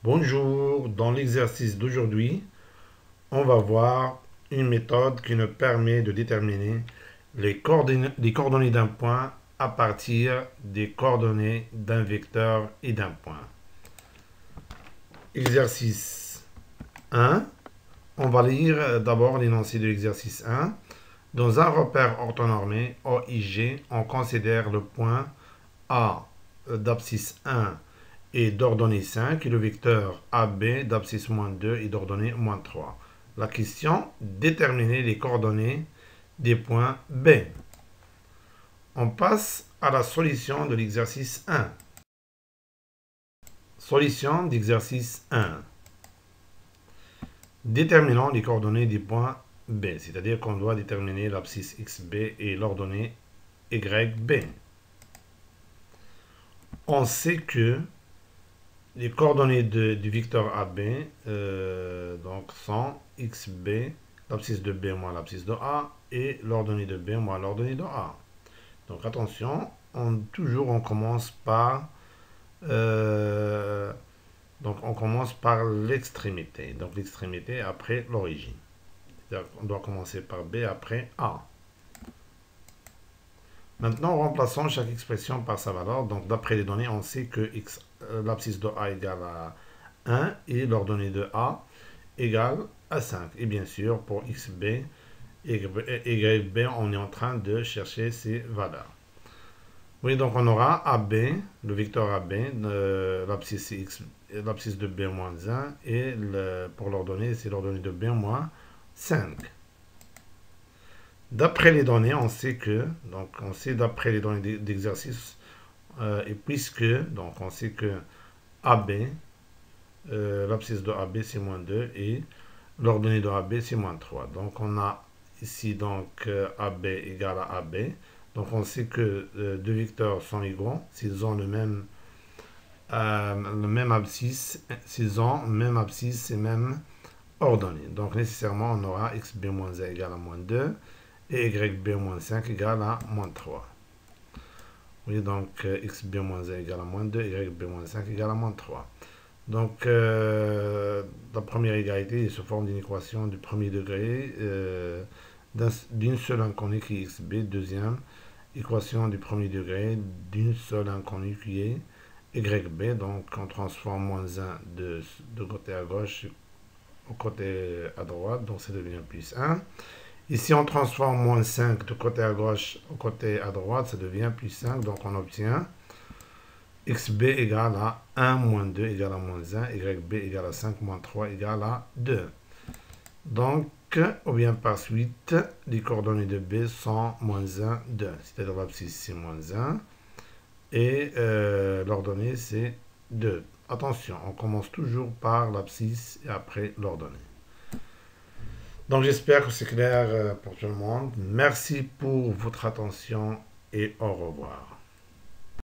Bonjour, dans l'exercice d'aujourd'hui, on va voir une méthode qui nous permet de déterminer les coordonnées d'un point à partir des coordonnées d'un vecteur et d'un point. Exercice 1, on va lire d'abord l'énoncé de l'exercice 1. Dans un repère orthonormé OIG, on considère le point A d'abscisse 1 et d'ordonnée 5 et le vecteur AB d'abscisse -2 et d'ordonnée -3. La question, déterminer les coordonnées des points B. On passe à la solution de l'exercice 1. Solution d'exercice 1. Déterminons les coordonnées des points B, c'est-à-dire qu'on doit déterminer l'abscisse XB et l'ordonnée YB. On sait que les coordonnées du vecteur AB donc sont XB, l'abscisse de B moins l'abscisse de A, et l'ordonnée de B moins l'ordonnée de A. Donc attention, on commence par l'extrémité. Donc l'extrémité après l'origine. On doit commencer par B après A. Maintenant, remplaçons chaque expression par sa valeur. Donc, d'après les données, on sait que l'abscisse de A égale à 1 et l'ordonnée de A égale à 5. Et bien sûr, pour XB et YB, on est en train de chercher ces valeurs. Oui, donc on aura AB, le vecteur AB, l'abscisse de B moins 1, et pour l'ordonnée, c'est l'ordonnée de B moins 5. D'après les données, on sait d'après les données d'exercice, et puisque, donc on sait que AB, l'abscisse de AB c'est -2 et l'ordonnée de AB c'est -3. Donc on a ici donc AB égale à AB. Donc on sait que deux vecteurs sont égaux s'ils ont le même abscisse, et même ordonnée. Donc nécessairement on aura XB-1 égale à -2 et YB-5 égale à -3. Oui, donc XB-1 égale à -2, YB-5 égale à -3. Donc la première égalité se forme d'une équation du premier degré d'une seule inconnue qui est XB. Deuxième équation du premier degré d'une seule inconnue qui est YB. Donc on transforme -1 de côté à gauche au côté à droite, donc ça devient +1. Ici, on transforme -5 de côté à gauche au côté à droite, ça devient +5. Donc, on obtient XB égale à 1 -2 égale à -1, YB égale à 5 -3 égale à 2. Donc, ou bien par suite, les coordonnées de B sont -1, 2. C'est-à-dire l'abscisse, c'est -1 et l'ordonnée, c'est 2. Attention, on commence toujours par l'abscisse et après l'ordonnée. Donc j'espère que c'est clair pour tout le monde. Merci pour votre attention et au revoir.